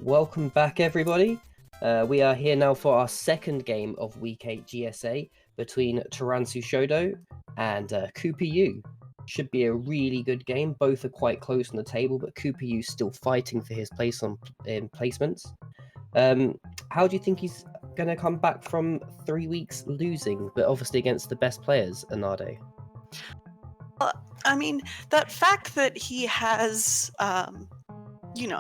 Welcome back, everybody. We are here now for our second game of Week 8 GSA between ToransuShoujo and KoopaYuu. Should be a really good game. Both are quite close on the table, but KoopaYuu still fighting for his place in placements. How do you think he's going to come back from 3 weeks losing, but obviously against the best players, Anade? I mean, that fact that he has...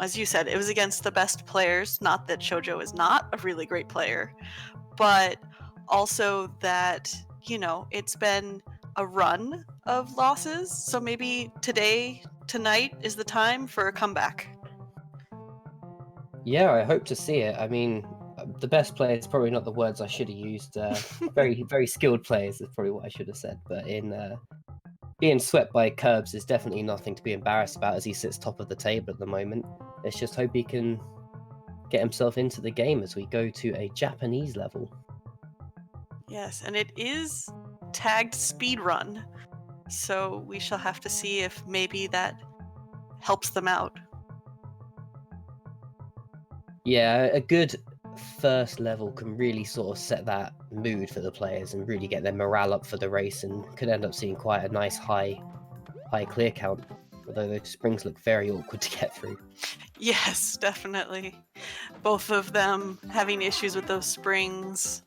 as you said, it was against the best players. Not that Shoujo is not a really great player, but also that, it's been a run of losses. So maybe tonight is the time for a comeback. Yeah, I hope to see it. I mean, the best player is probably not the words I should have used. Very, very skilled players is probably what I should have said. But in being swept by Curbs is definitely nothing to be embarrassed about as he sits top of the table at the moment. Let's just hope he can get himself into the game as we go to a Japanese level. Yes, and it is tagged Speedrun, so we shall have to see if maybe that helps them out. Yeah, a good first level can really sort of set that mood for the players and really get their morale up for the race, and could end up seeing quite a nice high clear count, although those springs look very awkward to get through. Yes, definitely. Both of them having issues with those springs.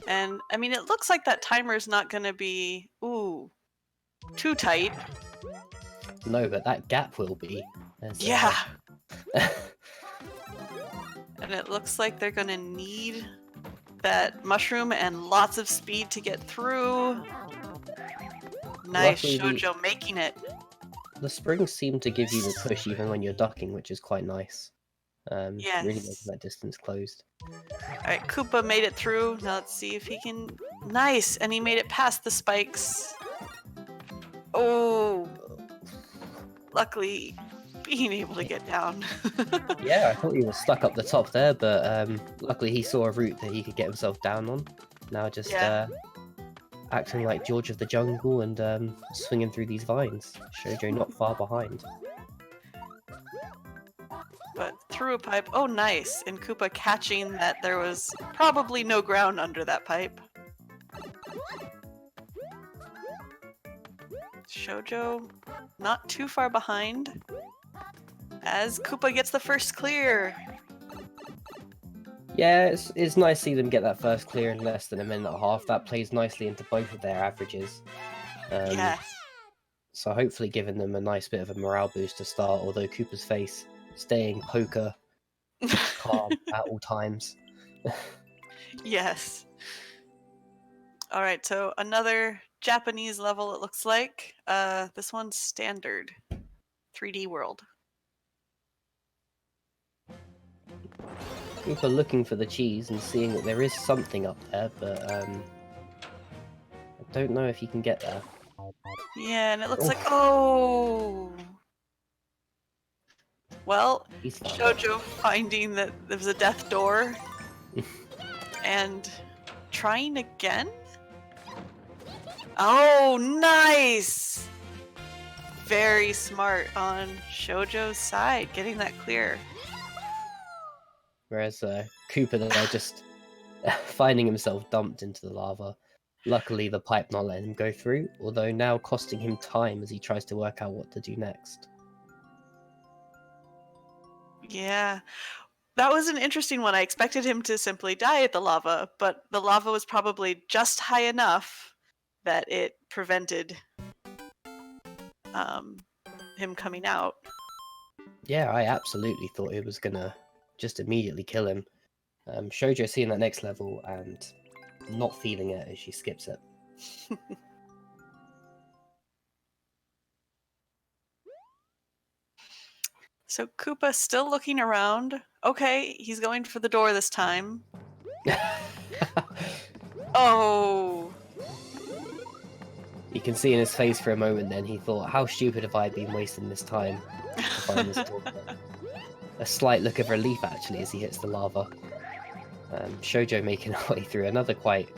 And, I mean, it looks like that timer is not going to be, too tight. No, but that gap will be. Yeah. And it looks like they're going to need that mushroom and lots of speed to get through. Nice, Shoujo making it. The springs seem to give you the push even when you're ducking, which is quite nice. Yes. Really making that distance closed. Alright, Koopa made it through. Now let's see if he can... Nice! And he made it past the spikes. Oh! Luckily, being able to get down. Yeah, I thought he was stuck up the top there, but luckily he saw a route that he could get himself down on. Now just acting like George of the Jungle and swinging through these vines. Shoujo not far behind. But through a pipe. Oh, nice. And Koopa catching that there was probably no ground under that pipe. Shoujo not too far behind as Koopa gets the first clear. Yeah, it's nice to see them get that first clear in less than a minute and a half. That plays nicely into both of their averages. Yes. So hopefully giving them a nice bit of a morale boost to start, although Koopa's face staying poker calm at all times. Yes. Alright, so another Japanese level, it looks like. This one's standard. 3D world. Koopa looking for the cheese and seeing that there is something up there, but I don't know if he can get there. Yeah, and it looks like... Oh! Well, Shoujo finding that there was a death door and trying again? Oh, nice! Very smart on Shoujo's side, getting that clear. Whereas Koopa there just finding himself dumped into the lava. Luckily, the pipe not letting him go through, although now costing him time as he tries to work out what to do next. Yeah, that was an interesting one. I expected him to simply die at the lava, but the lava was probably just high enough that it prevented him coming out. Yeah, I absolutely thought it was gonna just immediately kill him. Shoujo seeing that next level and not feeling it as she skips it. So Koopa still looking around. Okay, he's going for the door this time. Oh! You can see in his face for a moment then he thought, how stupid have I been wasting this time to find this door? A slight look of relief actually as he hits the lava. Shoujo making her way through another quite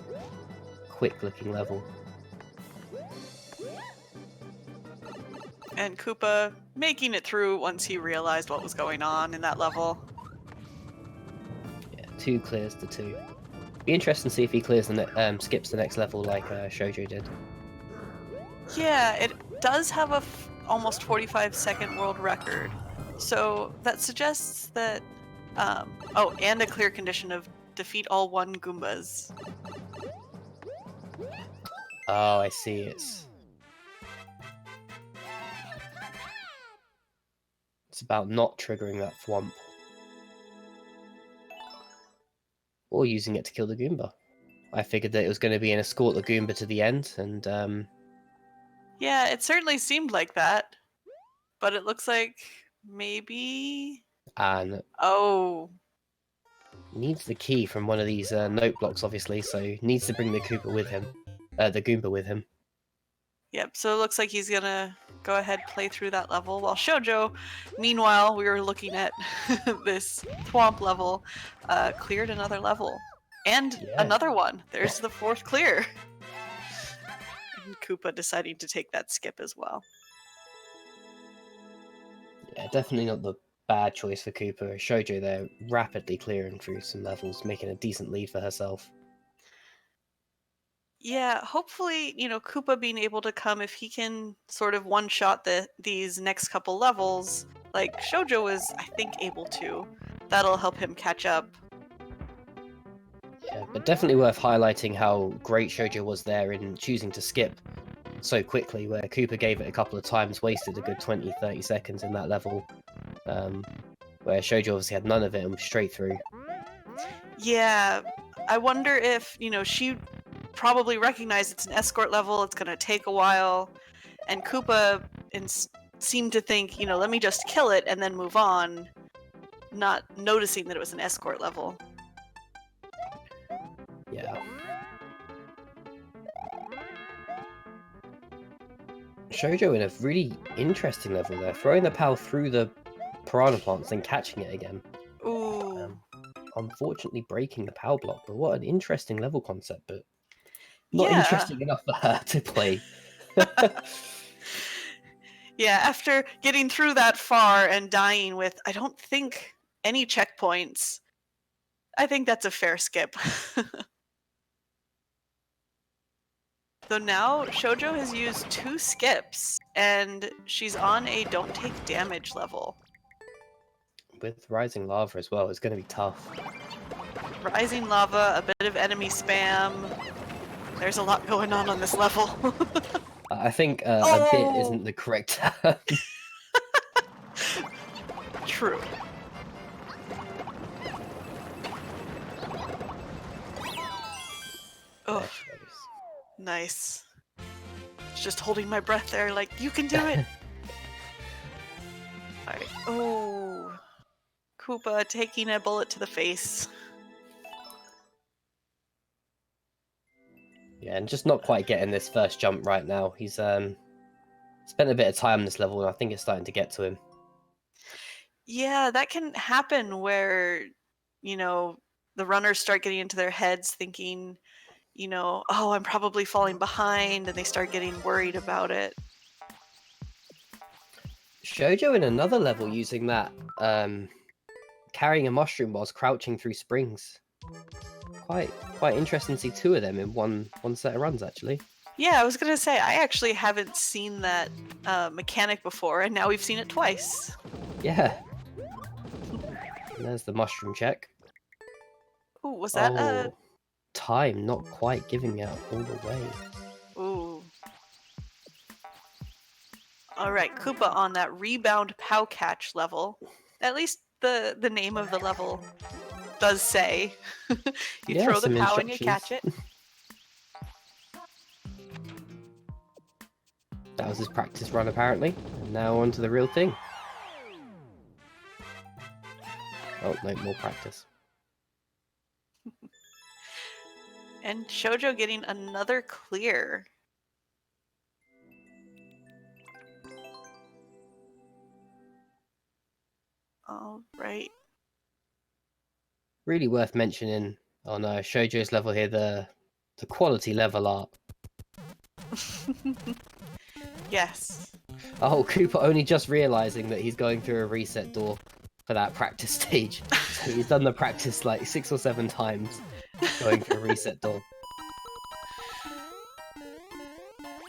quick looking level. And Koopa making it through once he realized what was going on in that level. Yeah, 2 clears to 2. Be interesting to see if he clears the skips the next level like Shoujo did. Yeah, it does have a almost 45-second world record. So that suggests that... oh, and a clear condition of defeat all 1 Goombas. Oh, I see. It's about not triggering that thwomp. Or using it to kill the Goomba. I figured that it was going to be an escort the Goomba to the end, and Yeah, it certainly seemed like that. But it looks like maybe... Oh. Needs the key from one of these note blocks, obviously, so needs to bring the Koopa with him. The Goomba with him. Yep, so it looks like he's gonna go ahead play through that level. While Shoujo, meanwhile, we were looking at this Thwomp level, cleared another level. And another one. There's the 4th clear. And Koopa deciding to take that skip as well. Yeah, definitely not the bad choice for Koopa. Shoujo there rapidly clearing through some levels, making a decent lead for herself. Yeah, hopefully, you know, Koopa being able to come, if he can sort of one-shot these next couple levels, like Shoujo was, I think, able to, that'll help him catch up. Yeah, but definitely worth highlighting how great Shoujo was there in choosing to skip so quickly, where Koopa gave it a couple of times, wasted a good 20-30 seconds in that level, where Shoujo obviously had none of it and was straight through. Yeah, I wonder if, you know, she probably recognized it's an escort level, it's gonna take a while, and Koopa seemed to think, you know, let me just kill it and then move on, not noticing that it was an escort level. Yeah. Shoujo in a really interesting level there, throwing the POW through the piranha plants and catching it again. Ooh. Unfortunately breaking the POW block, but what an interesting level concept, but not Yeah. interesting enough for her to play. Yeah, after getting through that far and dying with, I don't think, any checkpoints, I think that's a fair skip. So now Shoujo has used 2 skips, and she's on a don't take damage level. With Rising Lava as well, it's going to be tough. Rising Lava, a bit of enemy spam. There's a lot going on this level. I think a bit isn't the correct term. True. Oh, nice. Just holding my breath there, like, you can do it. Alright. Oh, Koopa taking a bullet to the face. Yeah, and just not quite getting this first jump right now. He's spent a bit of time on this level, and I think it's starting to get to him. Yeah, that can happen where, you know, the runners start getting into their heads thinking, you know, oh, I'm probably falling behind, and they start getting worried about it. Shoujo in another level using that, carrying a mushroom whilst crouching through springs. Quite interesting to see 2 of them in one set of runs, actually. Yeah, I was gonna say, I actually haven't seen that mechanic before, and now we've seen it twice. Yeah. And there's the mushroom check. Ooh, was that time not quite giving out all the way. Ooh. Alright, Koopa on that rebound POW catch level. At least the name of the level does say. You throw the POW and you catch it. That was his practice run, apparently. And now on to the real thing. Oh, no, more practice. And Shoujo getting another clear. All right. Really worth mentioning on Shoujo's level here, the quality level up. Yes. Oh, Koopa only just realizing that he's going through a reset door for that practice stage. So he's done the practice like 6 or 7 times, going through a reset door.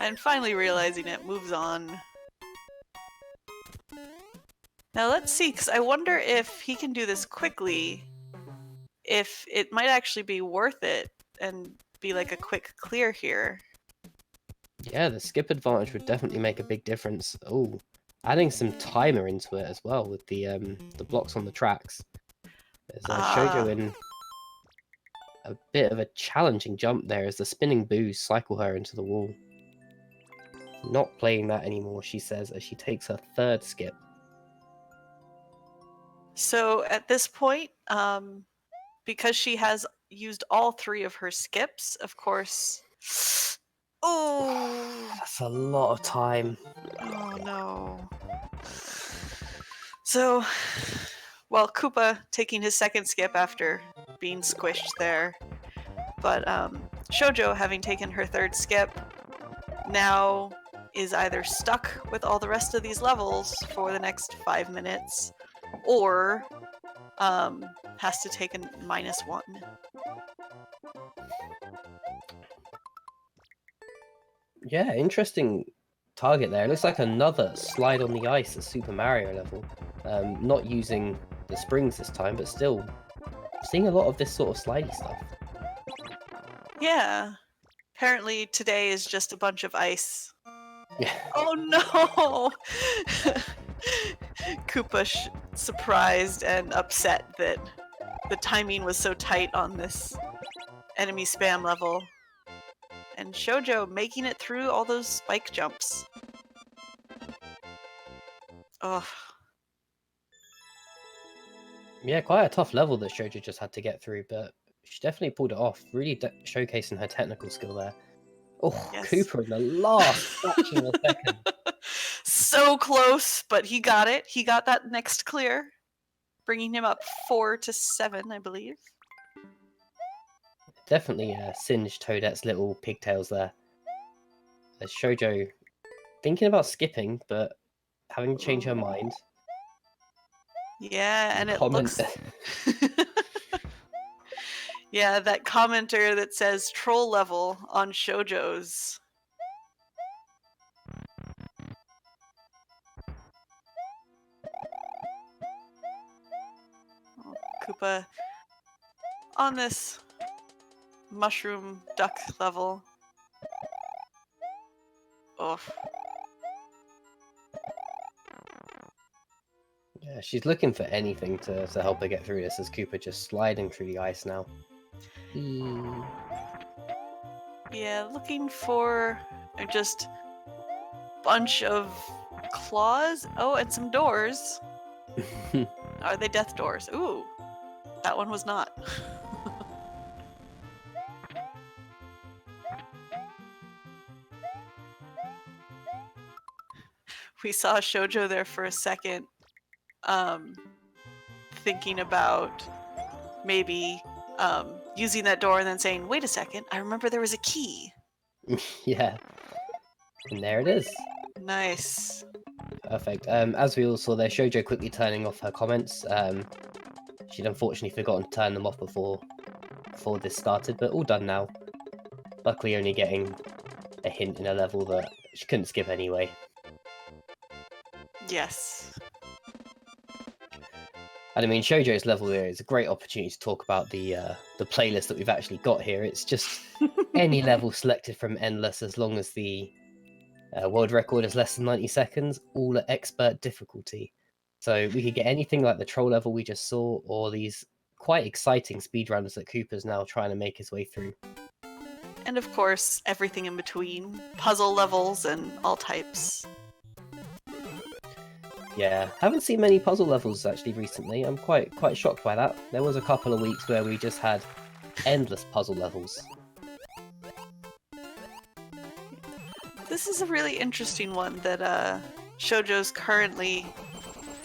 And finally realizing it, moves on. Now let's see, because I wonder if he can do this quickly, if it might actually be worth it and be like a quick clear here. Yeah, the skip advantage would definitely make a big difference. Oh, adding some timer into it as well with the blocks on the tracks. There's Shoujo in a bit of a challenging jump there as the spinning boos cycle her into the wall. Not playing that anymore, she says, as she takes her 3rd skip. So at this point, because she has used all 3 of her skips, of course. Oh, that's a lot of time. Oh no. So, well, Koopa taking his 2nd skip after being squished there. But Shoujo, having taken her 3rd skip, now is either stuck with all the rest of these levels for the next 5 minutes, or has to take a -1. Yeah, interesting target there. It looks like another slide on the ice at Super Mario level. Not using the springs this time, but still seeing a lot of this sort of slidey stuff. Yeah. Apparently today is just a bunch of ice. Yeah. Oh no! Koopa surprised and upset that the timing was so tight on this enemy spam level. And Shoujo making it through all those spike jumps. Ugh. Yeah, quite a tough level that Shoujo just had to get through, but she definitely pulled it off, really showcasing her technical skill there. Oh, yes. Koopa in the last fraction of a second. So close, but he got it. He got that next clear, bringing him up 4-7, I believe. Definitely singed Toadette's little pigtails there. There's Shoujo thinking about skipping, but having to change her mind. Yeah, and it looks... Yeah, that commenter that says troll level on Shoujo's. Oh, Koopa on this mushroom duck level. Oh. Yeah, she's looking for anything to help her get through this as Koopa just sliding through the ice now. Yeah, looking for just bunch of claws. Oh, and some doors. Are they death doors? Ooh, that one was not. We saw Shoujo there for a second, thinking about maybe using that door and then saying, wait a second, I remember there was a key. Yeah. And there it is. Nice. Perfect. As we all saw there, Shoujo quickly turning off her comments. She'd unfortunately forgotten to turn them off before this started, but all done now. Luckily only getting a hint in a level that she couldn't skip anyway. Yes. And I mean, Shoujo's level here is a great opportunity to talk about the playlist that we've actually got here. It's just any level selected from Endless, as long as the world record is less than 90 seconds, all at expert difficulty. So we could get anything like the troll level we just saw, or these quite exciting speedrunners that Koopa's now trying to make his way through. And of course, everything in between. Puzzle levels and all types. Yeah, haven't seen many puzzle levels actually recently. I'm quite shocked by that. There was a couple of weeks where we just had endless puzzle levels. This is a really interesting one that Shoujo's currently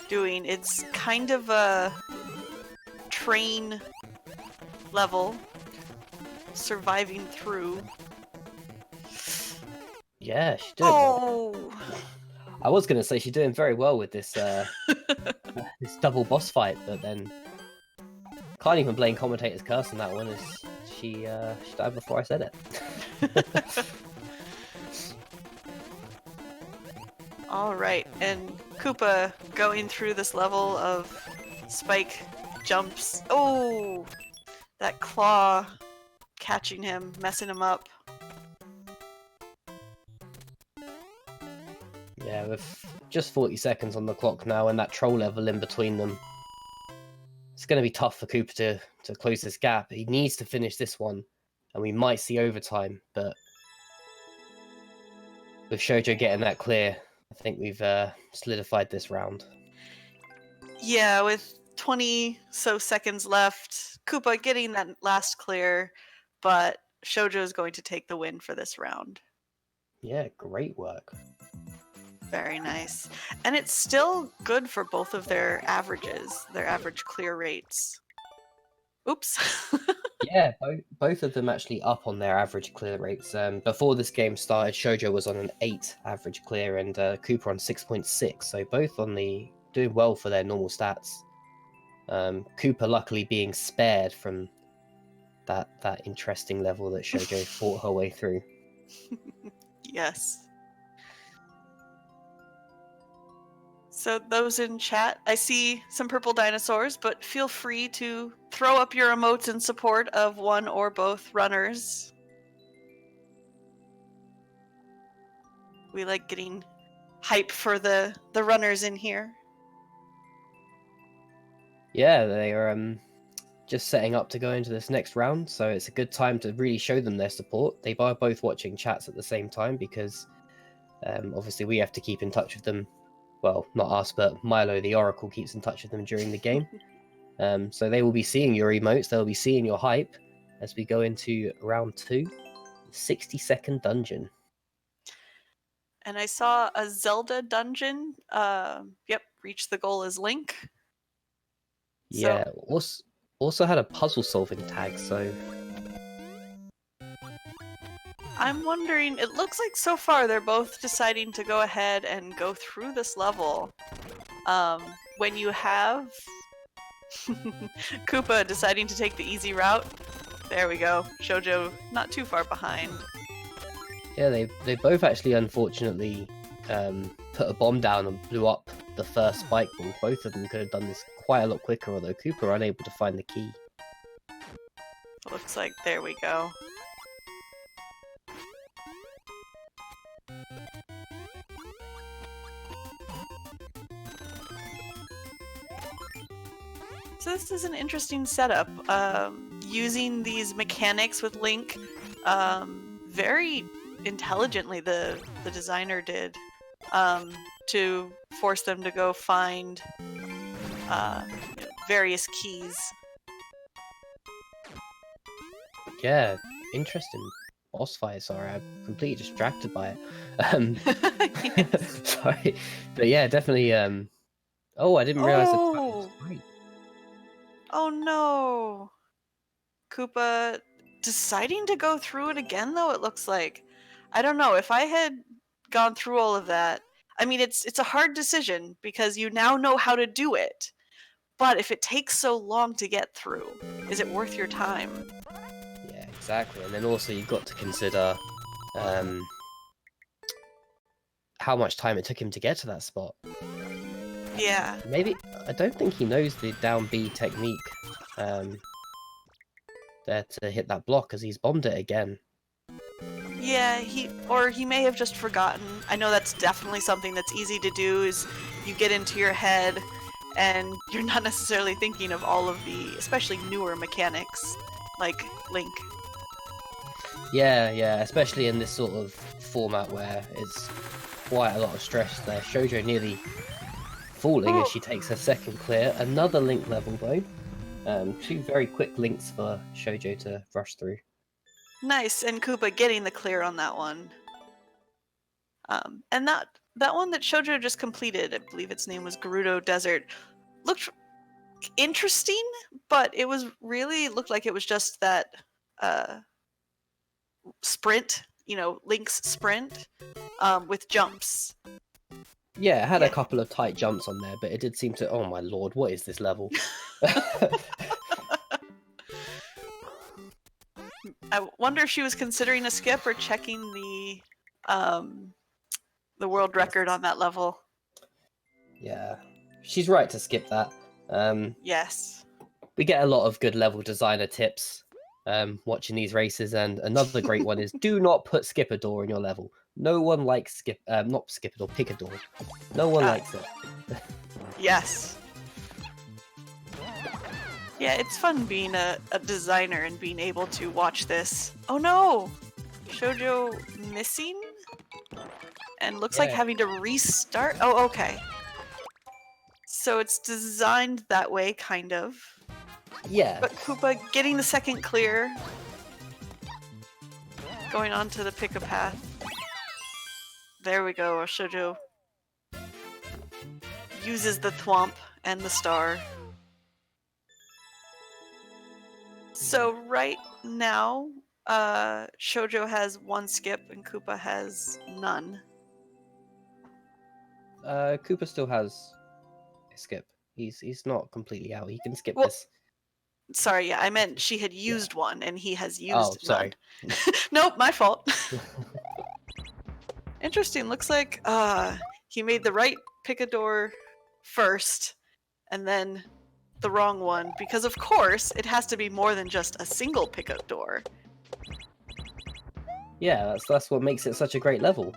doing. It's kind of a train level, surviving through. Yeah, she did. Oh! I was going to say she's doing very well with this this double boss fight, but then can't even blame Commentator's curse on that one. As she died before I said it. All right, and Koopa going through this level of spike jumps. Oh, that claw catching him, messing him up. Yeah, with just 40 seconds on the clock now and that troll level in between them, it's going to be tough for Koopa to close this gap. He needs to finish this one, and we might see overtime, but with Shoujo getting that clear, I think we've solidified this round. Yeah, with 20 so seconds left, Koopa getting that last clear, but Shoujo is going to take the win for this round. Yeah, great work. Very nice. And it's still good for both of their averages, their average clear rates. Oops. Yeah, both of them actually up on their average clear rates. Before this game started, Shoujo was on an 8 average clear and Koopa on 6.6, so both on the doing well for their normal stats. Koopa luckily being spared from that interesting level that Shoujo fought her way through. Yes. So those in chat, I see some purple dinosaurs, but feel free to throw up your emotes in support of one or both runners. We like getting hype for the runners in here. Yeah, they are just setting up to go into this next round, so it's a good time to really show them their support. They are both watching chats at the same time because obviously we have to keep in touch with them. Well, not us, but Milo, the Oracle, keeps in touch with them during the game. So they will be seeing your emotes, they'll be seeing your hype as we go into round 2, 60-second dungeon. And I saw a Zelda dungeon. Yep, reach the goal as Link. Yeah, also had a puzzle solving tag, so I'm wondering, it looks like so far they're both deciding to go ahead and go through this level. When you have Koopa deciding to take the easy route, there we go. Shoujo not too far behind. yeah, they both actually unfortunately put a bomb down and blew up the first spike ball. Both of them could have done this quite a lot quicker, although Koopa unable to find the key. Looks like there we go. So this is an interesting setup. Using these mechanics with Link very intelligently, the designer did, to force them to go find various keys. Yeah, interesting boss fight. Sorry, I'm completely distracted by it. Sorry, but yeah, definitely. Oh, I didn't realize the time was right. Oh no! Koopa deciding to go through it again, though, it looks like. I don't know, if I had gone through all of that, I mean, it's a hard decision because you now know how to do it. But if it takes so long to get through, is it worth your time? Yeah, exactly. And then also you've got to consider how much time it took him to get to that spot. Yeah. Maybe, I don't think he knows the down B technique there to hit that block, because he's bombed it again. Yeah, he may have just forgotten. I know that's definitely something that's easy to do, is you get into your head and you're not necessarily thinking of all of the, especially newer mechanics, like Link. Yeah, especially in this sort of format where it's quite a lot of stress there. Shoujo nearly falling as she takes her second clear. Another Link level though. 2 very quick links for Shoujo to rush through. Nice, and Koopa getting the clear on that one. And that one that Shoujo just completed, I believe its name was Gerudo Desert, looked interesting, but it was really looked like it was just that sprint, Link's sprint with jumps. Yeah, it had Yeah. a couple of tight jumps on there, but it did seem to... Oh my lord, what is this level? I wonder if she was considering a skip or checking the world record on that level. Yeah, she's right to skip that. Yes. We get a lot of good level designer tips watching these races, and another great one is do not put skip a door in your level. No one likes not skip a door, pick a door. No one likes it. Yes. Yeah, it's fun being a designer and being able to watch this. Oh no! Shoujo missing? And looks like Yeah. having to restart? Oh, okay. So it's designed that way, kind of. Yeah. But Koopa getting the second clear. Going on to the pick-a-path. There we go, Shoujo uses the thwomp and the star. So right now, Shoujo has 1 skip and Koopa has none. Koopa still has a skip. He's not completely out. He can skip Well, this. Sorry, yeah, I meant she had used one and he has used Oh, sorry. none. Nope, my fault. Interesting. Looks like he made the right pick-a-door first and then the wrong one, because of course it has to be more than just a single pick-a-door. Yeah, that's what makes it such a great level.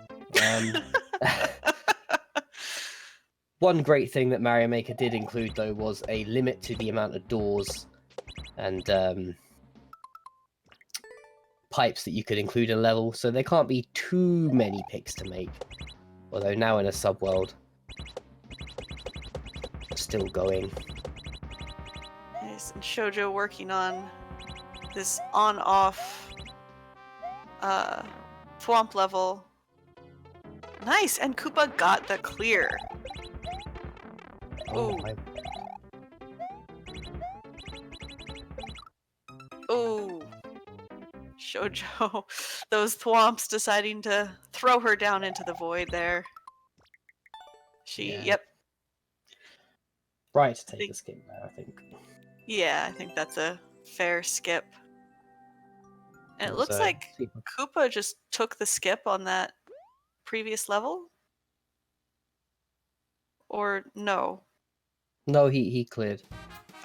One great thing that Mario Maker did include, though, was a limit to the amount of doors and pipes that you could include in a level, so there can't be too many picks to make. Although now in a subworld, still going. Nice, and Shoujo working on this on-off thwomp level. Nice, and Koopa got the clear. Oh, Oh, Shoujo, those thwomps deciding to throw her down into the void there. Yep. Right to take a skip there, I think. Yeah, I think that's a fair skip. And it looks like Koopa just took the skip on that previous level? Or no? No, he cleared.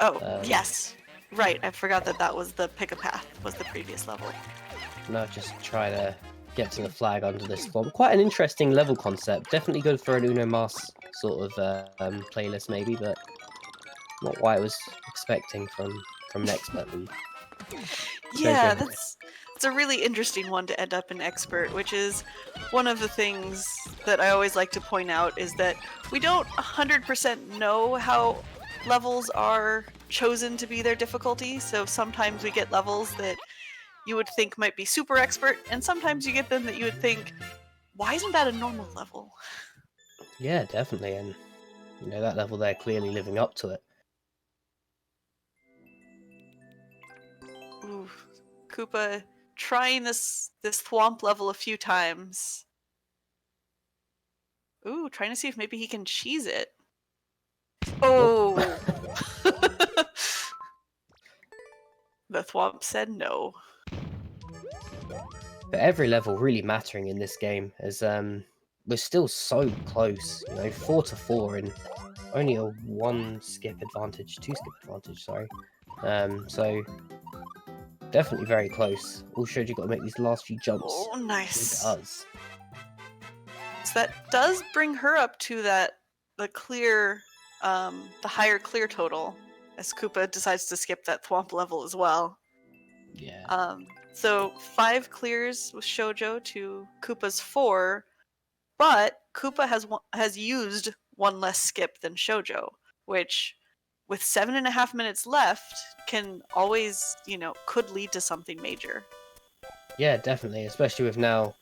Oh, yes. Right, I forgot that was the pick-a-path, was the previous level. No, just try to get to the flag under this form. Quite an interesting level concept. Definitely good for an Uno Mas sort of playlist, maybe, but not what I was expecting from an expert league. Yeah, that's a really interesting one to end up in expert, which is one of the things that I always like to point out is that we don't 100% know how levels are chosen to be their difficulty, so sometimes we get levels that you would think might be super expert, and sometimes you get them that you would think, why isn't that a normal level? Yeah, definitely, and you know, that level there clearly living up to it. Ooh, Koopa trying this thwomp level a few times. Ooh, trying to see if maybe he can cheese it. Oh! The thwomp said no. But every level really mattering in this game, as we're still so close, you know, 4-4 and only a 2 skip advantage, sorry. So definitely very close. All showed you got to make these last few jumps. Oh, nice. It does. So that does bring her up to the higher clear total, as Koopa decides to skip that thwomp level as well. Yeah. So 5 clears with Shoujo to Koopa's 4, but Koopa has used 1 less skip than Shoujo, which with 7.5 minutes left can always, could lead to something major. Yeah, definitely, especially with now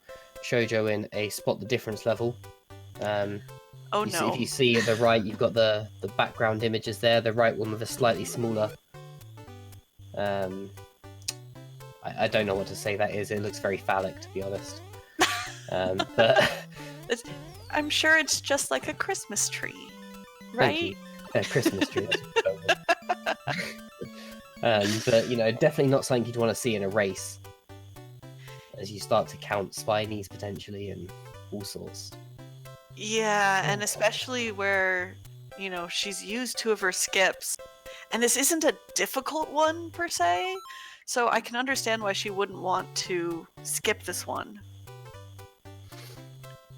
Shoujo in a spot the difference level. If you see at the right, you've got the background images there, the right one with a slightly smaller I don't know what to say that is. It looks very phallic, to be honest. But I'm sure it's just like a Christmas tree, Thank you. right? Christmas tree. But, you know, definitely not something you'd want to see in a race, as you start to count Spinies potentially and all sorts. Yeah, and especially where, you know, she's used 2 of her skips, and this isn't a difficult one per se, so I can understand why she wouldn't want to skip this one.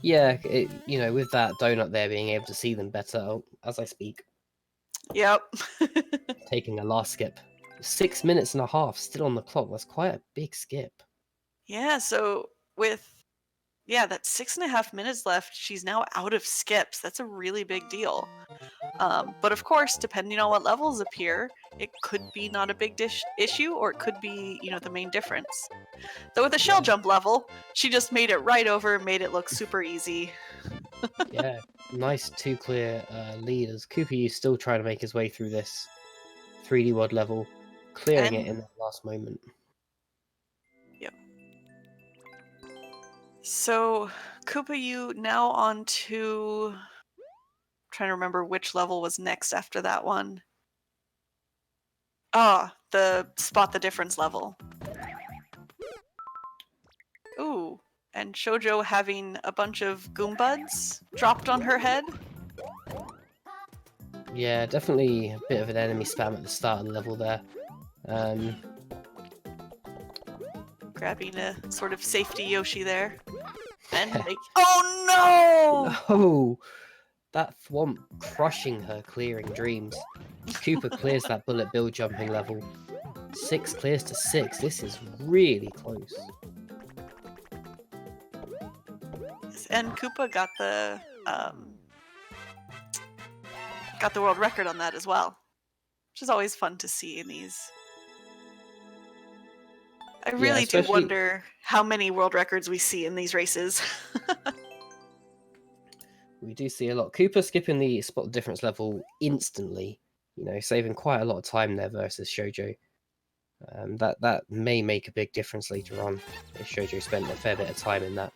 Yeah, you know, with that donut there, being able to see them better as I speak. Yep. Taking a last skip. 6 minutes and a half still on the clock. That's quite a big skip. Yeah, so with that 6.5 minutes left, she's now out of skips. That's a really big deal. But of course, depending on what levels appear, it could be not a big issue, or it could be, you know, the main difference. Though with the shell jump level, she just made it right over, made it look super easy. Yeah, nice 2 clear leaders. KoopaYuu still trying to make his way through this 3D WOD level, clearing it in the last moment. Yep. So KoopaYuu now on to... trying to remember which level was next after that one. The spot the difference level. Ooh, and Shoujo having a bunch of Goombuds dropped on her head. Yeah, definitely a bit of an enemy spam at the start of the level there. Grabbing a sort of safety Yoshi there. And oh no! No! That Thwomp crushing her, clearing dreams. Koopa clears that bullet bill jumping level. 6 clears to 6. This is really close. And Koopa got the world record on that as well, which is always fun to see in these. I really do wonder how many world records we see in these races. We do see a lot. Koopa skipping the spot the difference level instantly, you know, saving quite a lot of time there versus Shoujo. That may make a big difference later on if Shoujo spent a fair bit of time in that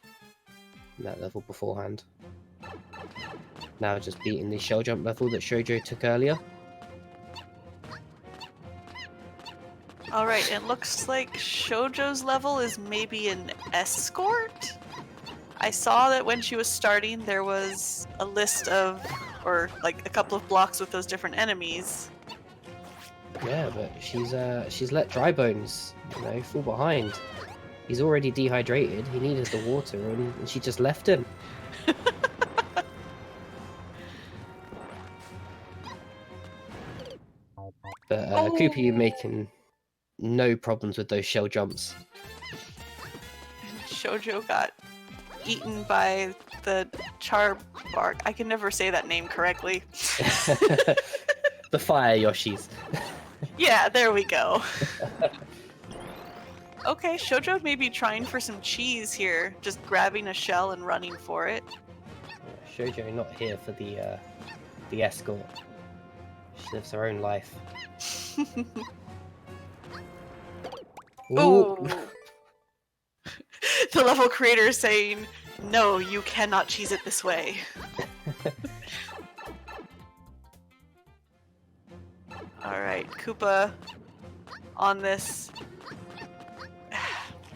level beforehand. Now just beating the shell jump level that Shoujo took earlier. Alright, it looks like Shoujo's level is maybe an escort? I saw that when she was starting there was a list of, or like a couple of blocks with those different enemies. Yeah, but she's let Dry Bones, you know, fall behind. He's already dehydrated, he needed the water, and she just left him. But KoopaYuu making no problems with those shell jumps. And Shoujo got eaten by the Charbark. I can never say that name correctly. The fire Yoshis. Yeah, there we go. Okay, Shoujo may be trying for some cheese here, just grabbing a shell and running for it. Shoujo not here for the escort. She lives her own life. Ooh. The level creator is saying, no, you cannot cheese it this way. Alright, Koopa on this.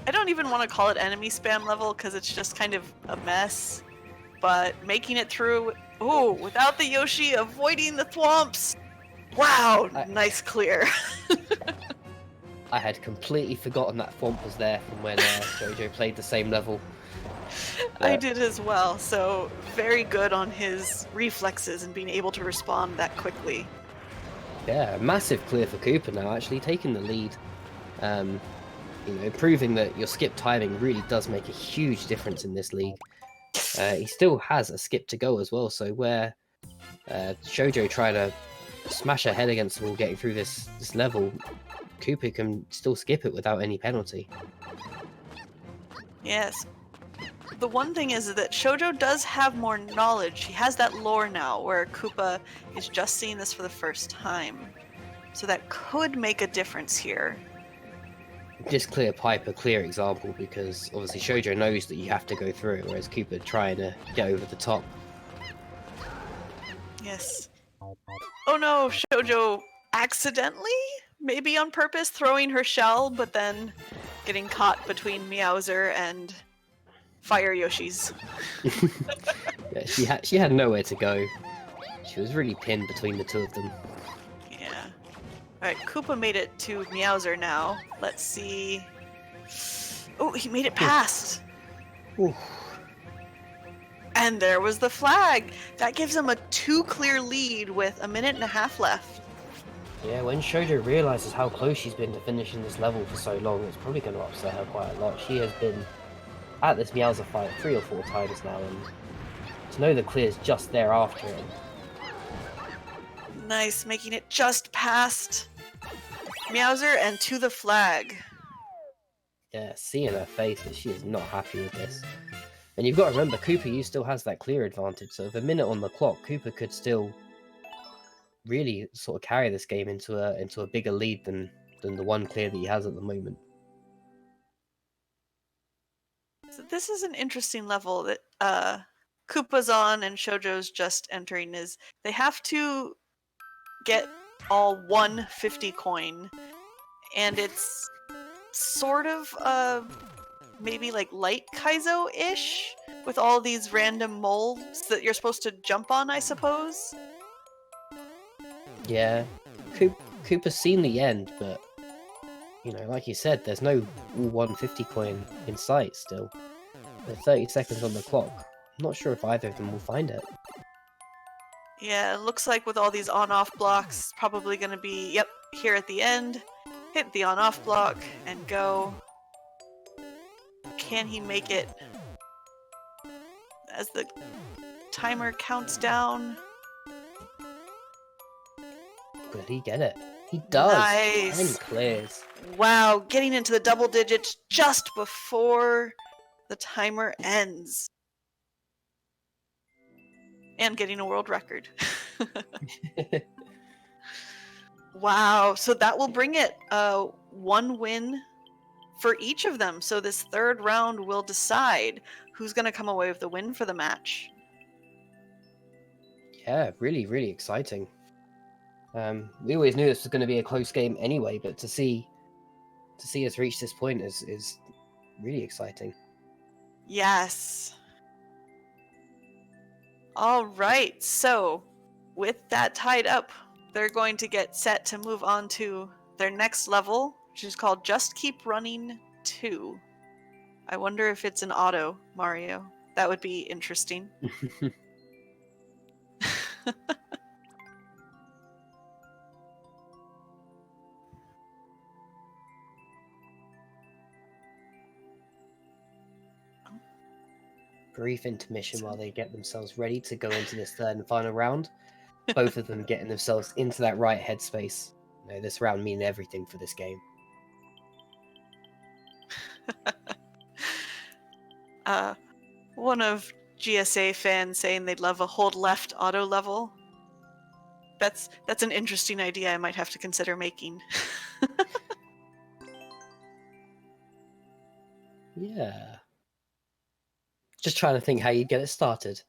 I don't even want to call it enemy spam level because it's just kind of a mess. But making it through, ooh, without the Yoshi, avoiding the thwomps. Wow, nice clear. I had completely forgotten that Thwomp was there from when Shoujo played the same level. I did as well, so very good on his reflexes and being able to respond that quickly. Yeah, massive clear for Koopa now, actually taking the lead. You know, proving that your skip timing really does make a huge difference in this league. He still has a skip to go as well, so where Shoujo trying to smash her head against the wall getting through this level, Koopa can still skip it without any penalty. Yes. The one thing is that Shoujo does have more knowledge. He has that lore now, where Koopa is just seeing this for the first time. So that could make a difference here. just clear pipe a clear example, because obviously Shoujo knows that you have to go through, whereas Koopa trying to get over the top. Yes. Oh no, Shoujo accidentally, maybe on purpose, throwing her shell, but then getting caught between Meowser and Fire Yoshis. Yeah, she had nowhere to go. She was really pinned between the two of them. Yeah. Alright, Koopa made it to Meowser now. Let's see. Oh, he made it past! Ooh. And there was the flag! That gives him a 2-clear lead with 1.5 minutes left. Yeah, when Shoujo realizes how close she's been to finishing this level for so long, it's probably going to upset her quite a lot. She has been at this Meowser fight 3 or 4 times now, and to know the clear's just there after it. Nice, making it just past Meowser and to the flag. Yeah, seeing her face that she is not happy with this. And you've got to remember, KoopaYuu still has that clear advantage, so with a minute on the clock, Koopa could still really sort of carry this game into a bigger lead than the one clear that he has at the moment. So this is an interesting level that Koopa's on and Shoujo's just entering. Is they have to get all 150 coin, and it's sort of maybe like light Kaizo-ish with all these random molds that you're supposed to jump on, I suppose. Yeah, Koopa's seen the end, but you know, like you said, there's no 150 coin in sight still. With 30 seconds on the clock, I'm not sure if either of them will find it. Yeah, it looks like with all these on-off blocks, probably going to be, yep, here at the end. Hit the on-off block and go. Can he make it as the timer counts down? Could he get it? He does! Nice! And clears. Wow, getting into the double digits just before the timer ends. And getting a world record. Wow, so that will bring it 1 win for each of them. So this third round will decide who's going to come away with the win for the match. Yeah, really, really exciting. We always knew this was going to be a close game anyway, but to see us reach this point is really exciting. Yes. All right, so with that tied up, they're going to get set to move on to their next level, which is called Just Keep Running 2. I wonder if it's an auto, Mario. That would be interesting. Brief intermission while they get themselves ready to go into this third and final round. Both of them getting themselves into that right headspace. You know, this round meaning everything for this game. One of GSA fans saying they'd love a hold left auto level. That's an interesting idea I might have to consider making. Yeah. Just trying to think how you'd get it started.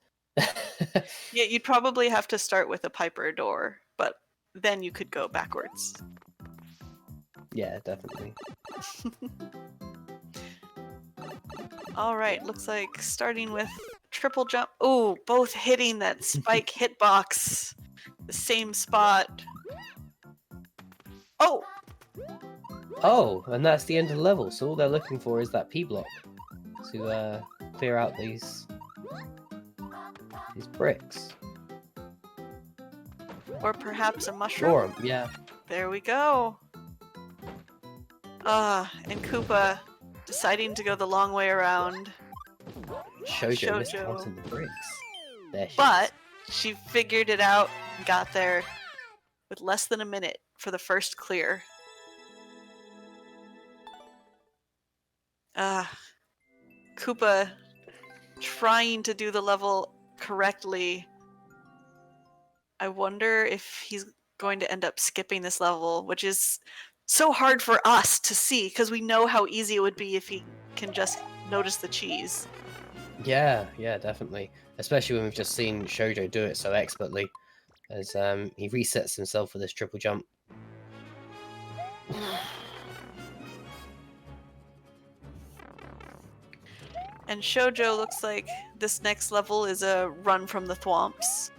Yeah, you'd probably have to start with a pipe or a door, but then you could go backwards. Yeah, definitely. Alright, looks like starting with triple jump. Oh, both hitting that spike hitbox. The same spot. Oh! Oh, and that's the end of the level, so all they're looking for is that P block to clear out these bricks. Or perhaps a mushroom? Or, yeah. There we go. And Koopa deciding to go the long way around. Shoujo missed counting the bricks. There she But is. she figured it out and got there with less than a minute for the first clear. Koopa trying to do the level correctly. I wonder if he's going to end up skipping this level, which is so hard for us to see because we know how easy it would be if he can just notice the cheese. Yeah, definitely. Especially when we've just seen Shoujo do it so expertly, as he resets himself for this triple jump. And Shoujo looks like this next level is a run from the thwomps.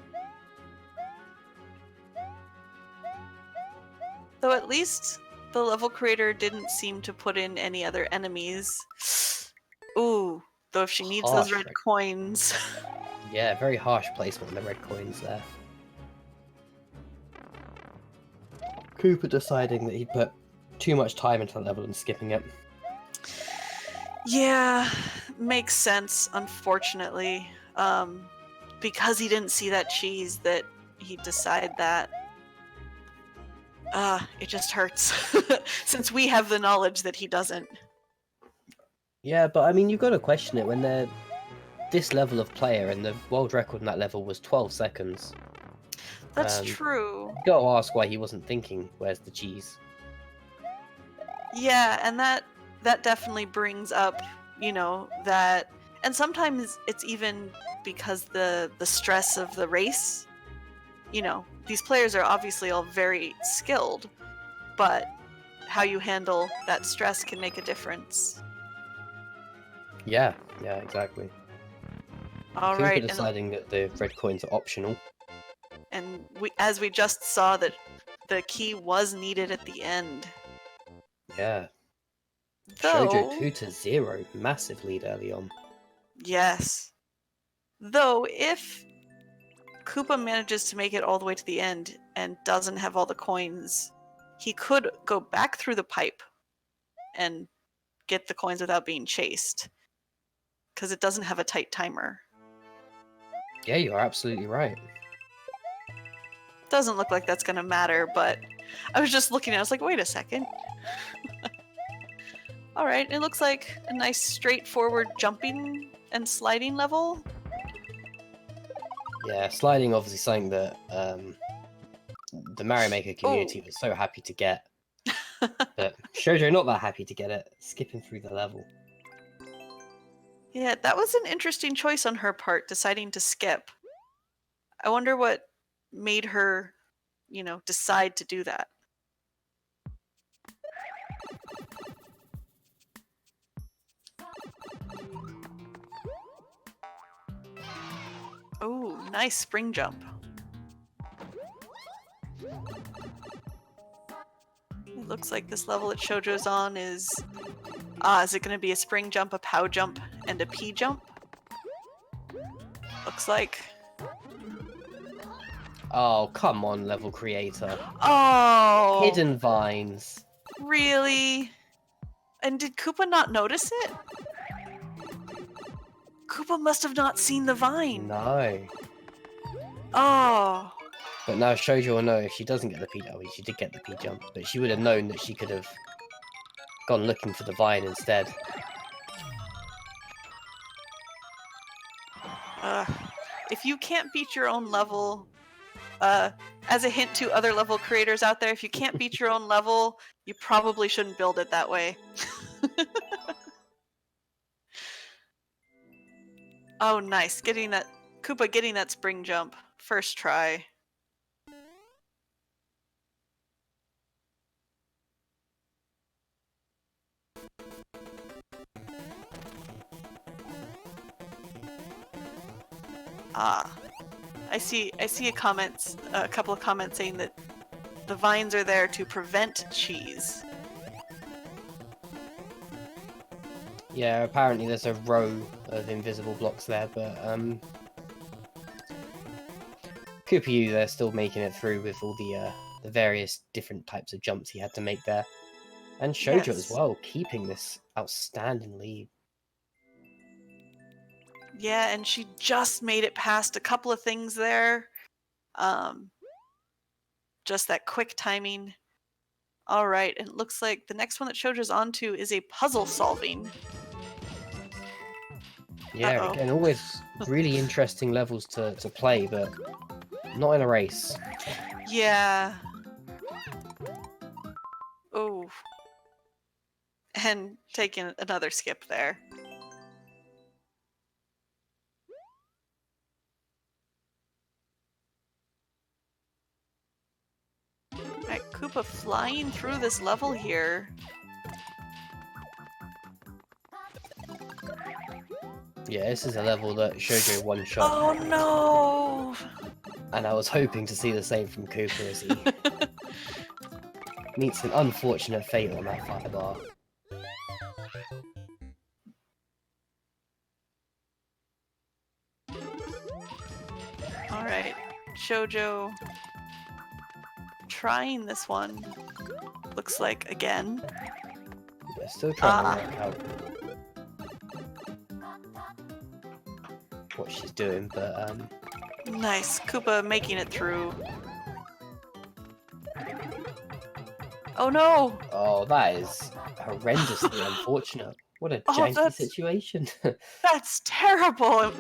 Though at least the level creator didn't seem to put in any other enemies. Ooh, though if she needs those red coins. Yeah, very harsh placement on the red coins there. Koopa deciding that he'd put too much time into the level and skipping it. Yeah, makes sense, unfortunately. Because he didn't see that cheese that he'd decide that. It just hurts. Since we have the knowledge that he doesn't. Yeah, but I mean, you've got to question it when they're this level of player, and the world record in that level was 12 seconds. That's true. You got to ask why he wasn't thinking, where's the cheese? Yeah, and that definitely brings up, you know, that, and sometimes it's even because the stress of the race. You know, these players are obviously all very skilled, but how you handle that stress can make a difference. Yeah, exactly. All Koopa right, deciding that the red coins are optional. And as we just saw, that the key was needed at the end. Yeah. Though, Shoujo 2-0, massive lead early on. Yes. Though, if Koopa manages to make it all the way to the end and doesn't have all the coins, he could go back through the pipe and get the coins without being chased. Because it doesn't have a tight timer. Yeah, you are absolutely right. Doesn't look like that's going to matter, but I was just looking at it, I was like, wait a second. Alright, it looks like a nice straightforward jumping and sliding level. Yeah, sliding obviously something that the Mario Maker community was so happy to get. But Shoujo not that happy to get it, skipping through the level. Yeah, that was an interesting choice on her part, deciding to skip. I wonder what made her, you know, decide to do that. Oh, nice spring jump. It looks like this level that Shoujo's on is it going to be a spring jump, a pow jump, and a P jump? Looks like. Oh, come on, level creator. Oh! Hidden vines. Really? And did Koopa not notice it? Koopa must have not seen the vine. No. Oh. But now Shoujo will know if she doesn't get the P jump. I mean, she did get the P jump, but she would have known that she could have gone looking for the vine instead. If you can't beat your own level, as a hint to other level creators out there, if you can't beat your own level, you probably shouldn't build it that way. Oh, nice. Koopa getting that spring jump. First try. I see a couple of comments saying that the vines are there to prevent cheese. Yeah, apparently there's a row of invisible blocks there, but KoopaYuu, they're still making it through with all the various different types of jumps he had to make there. And Shoujo as well, keeping this outstanding lead. Yeah, and she just made it past a couple of things there. Just that quick timing. All right, and it looks like the next one that Shoujo's onto is a puzzle solving. Yeah, again, always really interesting levels to play, but not in a race. Yeah. Oh. And taking another skip there. Alright, Koopa flying through this level here. Yeah, this is a level that Shoujo one shot. Oh no! And I was hoping to see the same from Koopa as he meets an unfortunate fate on that firebar. Alright, Shoujo trying this one. Looks like again. Yeah, still trying to work out what she's doing, but Nice, Koopa making it through. Oh no! oh, that is horrendously unfortunate. What a janky situation. That's terrible!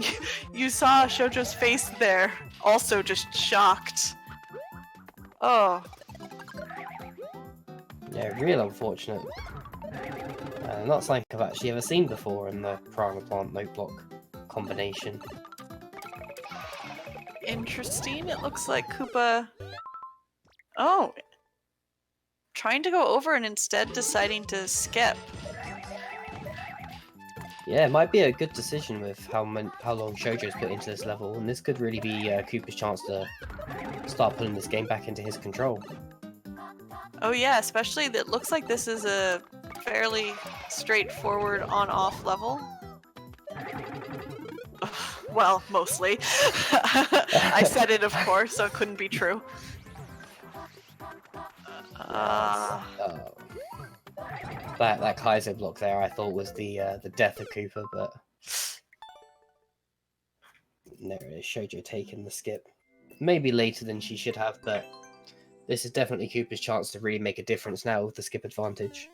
You saw Shoujo's face there, also just shocked. Oh. Yeah, real unfortunate. Not something I've actually ever seen before in the Piranha Plant Note Block combination. Interesting. It looks like Koopa... Oh. Trying to go over and instead deciding to skip. Yeah, it might be a good decision with how long Shoujo's put into this level, and this could really be Koopa's chance to start putting this game back into his control. Oh yeah, especially that looks like this is a fairly straightforward on-off level. Well, mostly. I said it, of course, so it couldn't be true. That Kaiser block there, I thought was the death of Koopa, but there it is. Shoujo taking the skip. Maybe later than she should have, but this is definitely Koopa's chance to really make a difference now with the skip advantage.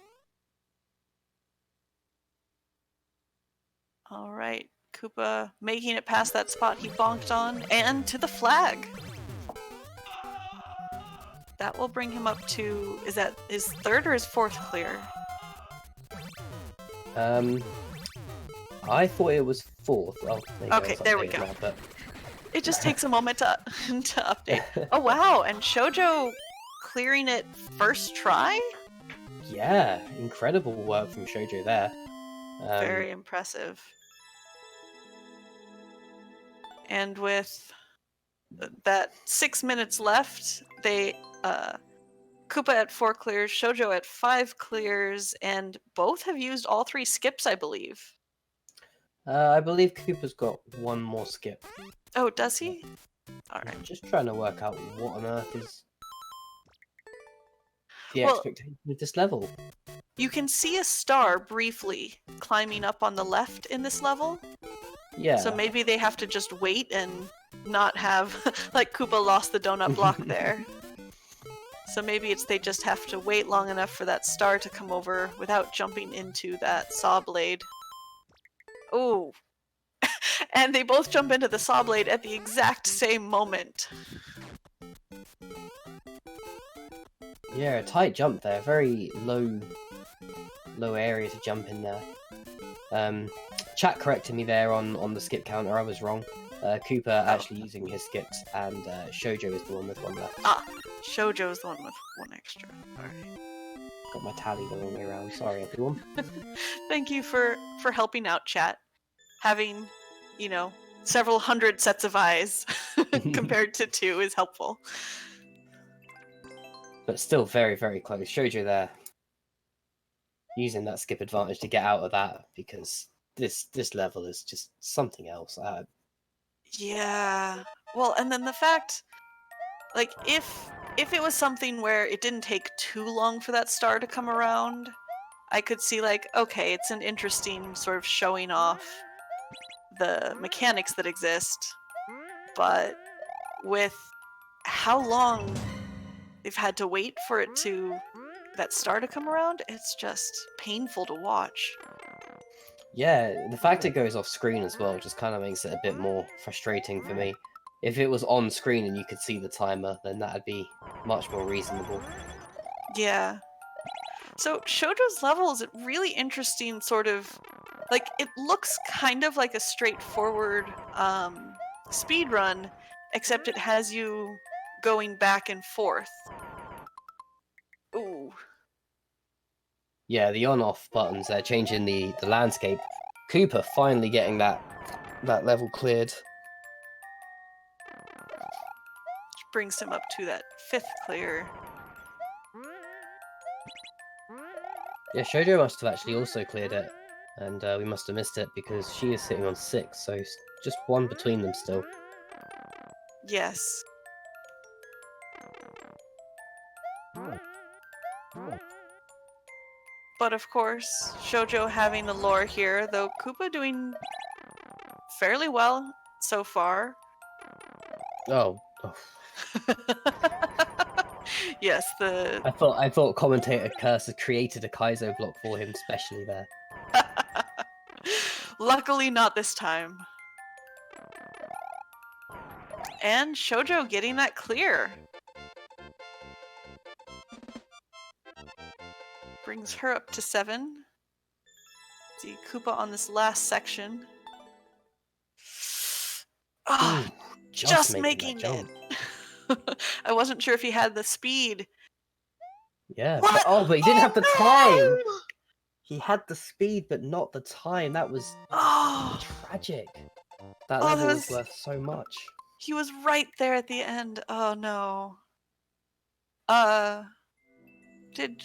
All right, Koopa making it past that spot he bonked on, and to the flag. That will bring him up to, is that his third or his fourth clear? I thought it was fourth. Oh, okay, there we go. Now, but... It just takes a moment to update. Oh wow, and Shoujo clearing it first try? Yeah, incredible work from Shoujo there. Very impressive. And with that 6 minutes left, they Koopa at 4 clears, Shoujo at 5 clears, and both have used all 3 skips, I believe. I believe Koopa's got one more skip. Oh, does he? Alright. I'm just trying to work out what on earth is the expectation of this level. You can see a star briefly climbing up on the left in this level. Yeah. So maybe they have to just wait and not have, like Koopa lost the donut block there. So maybe it's they just have to wait long enough for that star to come over without jumping into that saw blade. Oh. And they both jump into the saw blade at the exact same moment. Yeah, a tight jump there. Very low area to jump in there. Chat corrected me there on the skip counter. I was wrong. Koopa actually using his skips, and Shoujo is the one with one left. Ah, Shoujo is the one with one extra. Alright. Got my tally the wrong way around. Sorry, everyone. Thank you for helping out, chat. Having, you know, several hundred sets of eyes compared to 2 is helpful. But still very, very close. Shoujo there using that skip advantage to get out of that, because this level is just something else. Yeah. Well, and then the fact, like, if it was something where it didn't take too long for that star to come around, I could see, like, okay, it's an interesting sort of showing off the mechanics that exist. But with how long they've had to wait for it to, that star to come around, it's just painful to watch. Yeah, the fact it goes off screen as well just kind of makes it a bit more frustrating for me. If it was on screen and you could see the timer, then that'd be much more reasonable. Yeah. So Shoujo's level is a really interesting sort of, like, it looks kind of like a straightforward speed run, except it has you going back and forth. Ooh. Yeah, the on-off buttons, they're changing the landscape. Koopa finally getting that level cleared. Which brings him up to that 5th clear. Yeah, Shoujo must have actually also cleared it, and we must have missed it because she is sitting on 6, so just 1 between them still. Yes. But of course, Shoujo having the lore here, though Koopa doing fairly well so far. Oh. Yes, the... I thought Commentator Curse had created a Kaizo block for him specially there. Luckily not this time. And Shoujo getting that clear. Brings her up to 7. See Koopa on this last section. Ah, just making it. I wasn't sure if he had the speed. Yeah, but he didn't have the time. He had the speed, but not the time. That was tragic. That level was worth so much. He was right there at the end. Oh no. Did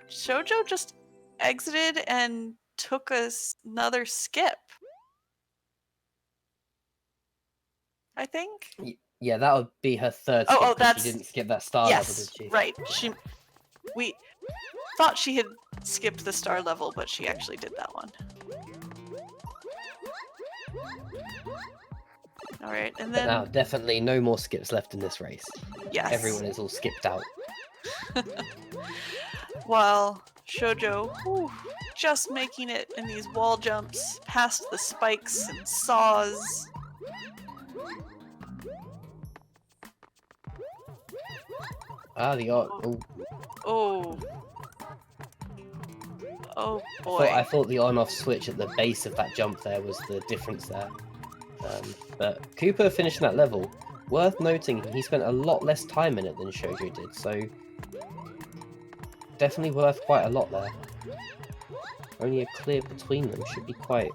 Shoujo just exited and took another skip? I think. Yeah, that would be her 3rd skip. Oh, that's... She didn't skip that star level, did she? Right. We thought she had skipped the star level, but she actually did that one. All right, and then... Now, definitely no more skips left in this race. Yes. Everyone is all skipped out. While Shoujo, just making it in these wall jumps, past the spikes and saws. Oh boy. I thought the on-off switch at the base of that jump there was the difference there. But Koopa finishing that level, worth noting he spent a lot less time in it than Shoujo did, so definitely worth quite a lot there. Only a clear between them should be quite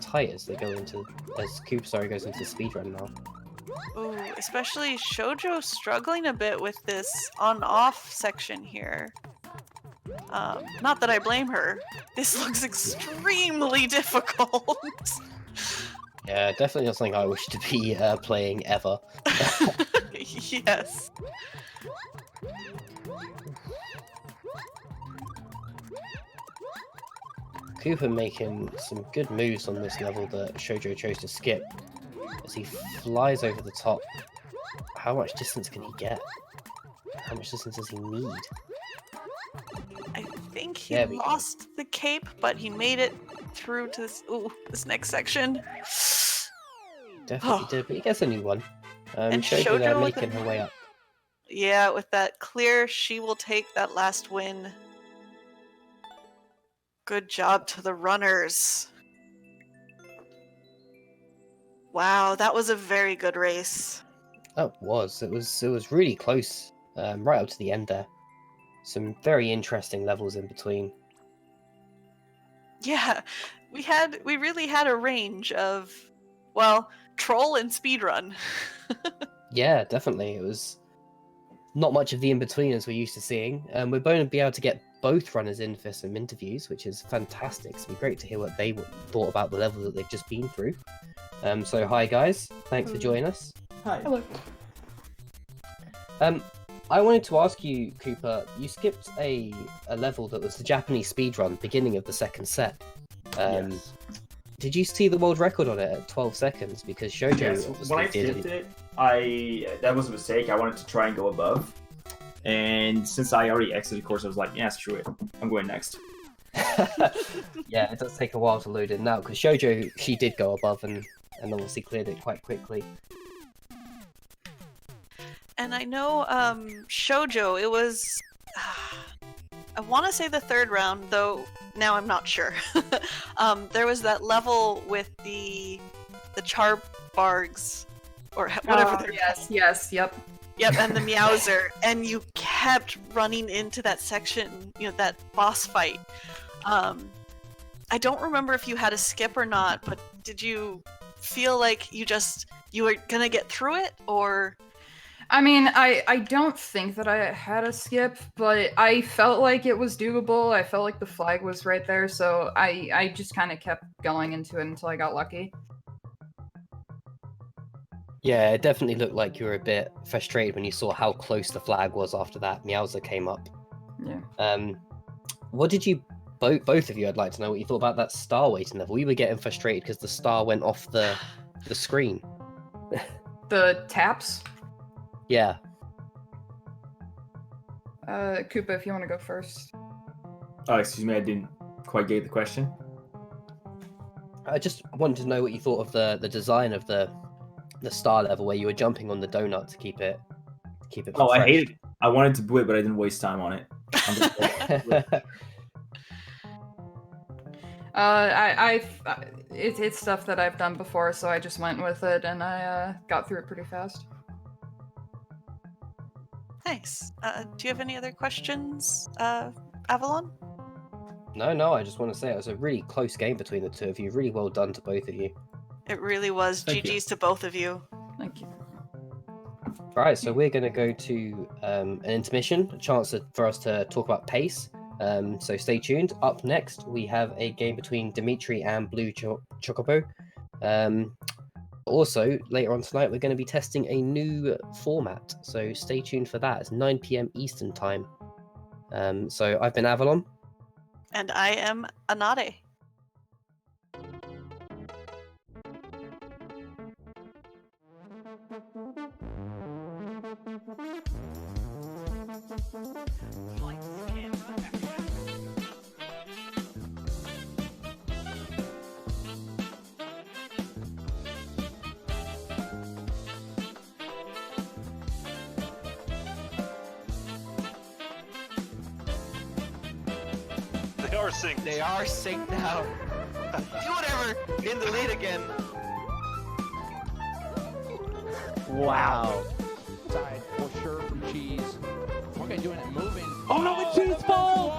tight as they go into Koopa goes into the speedrun now. Ooh, especially Shoujo struggling a bit with this on-off section here. Not that I blame her. This looks extremely difficult. Yeah, definitely not something I wish to be playing ever. Yes. Koopa making some good moves on this level that Shoujo chose to skip. As he flies over the top. How much distance can he get? How much distance does he need? I think he lost the cape, but he made it through to this next section. Definitely did, but he gets a new one. And Shoujo there making her way up. Yeah, with that clear, she will take that last win. Good job to the runners. Wow, that was a very good race. It was really close, right up to the end there. Some very interesting levels in between. Yeah, we really had a range of, well, troll and speedrun. Yeah, definitely. It was not much of the in-betweeners we're used to seeing. We're going to be able to get both runners in for some interviews, which is fantastic. It's been great to hear what they thought about the level that they've just been through. So hi guys, thanks for joining us. Hi. Hello. I wanted to ask you, Koopa, you skipped a level that was the Japanese speedrun, beginning of the 2nd set. Yes. Did you see the world record on it at 12 seconds? Because Shoujo obviously when I skipped it, that was a mistake. I wanted to try and go above. And since I already exited the course, I was like, yeah, screw it. I'm going next. Yeah, it does take a while to load in now, because Shoujo, she did go above and obviously cleared it quite quickly. And I know, Shoujo, it was... I want to say the third round, though now I'm not sure. There was that level with the charbargs, or whatever they're called. Yep. Yep, and the Meowser, and you kept running into that section, that boss fight. I don't remember if you had a skip or not, but did you feel like you were gonna get through it, or? I mean, I don't think that I had a skip, but I felt like it was doable. I felt like the flag was right there, so I just kind of kept going into it until I got lucky. Yeah, it definitely looked like you were a bit frustrated when you saw how close the flag was after that Meowser came up. Yeah. What did you, both of you, I'd like to know what you thought about that star waiting level. We were getting frustrated because the star went off the screen. The taps? Yeah. Koopa, if you want to go first. Oh, excuse me, I didn't quite get the question. I just wanted to know what you thought of the design of the star level where you were jumping on the donut to keep it Oh, fresh. I hate it. I wanted to do it, but I didn't waste time on it. It's stuff that I've done before, so I just went with it, and I got through it pretty fast. Nice. Do you have any other questions, Avalon? No, I just want to say it was a really close game between the two of you. Really well done to both of you. It really was. Thank GG's to both of you. Thank you. Right, so we're going to go to an intermission, a chance for us to talk about pace. So stay tuned. Up next, we have a game between Dimitri and Blue Chocobo. Also, later on tonight, we're going to be testing a new format. So stay tuned for that. It's 9 p.m. Eastern time. So I've been Avalon. And I am Anade. They are synced. They are synced now. Do whatever. In the lead again. Wow. Side for sure from Cheese. Okay, doing it moving. Oh no, the Cheese falls!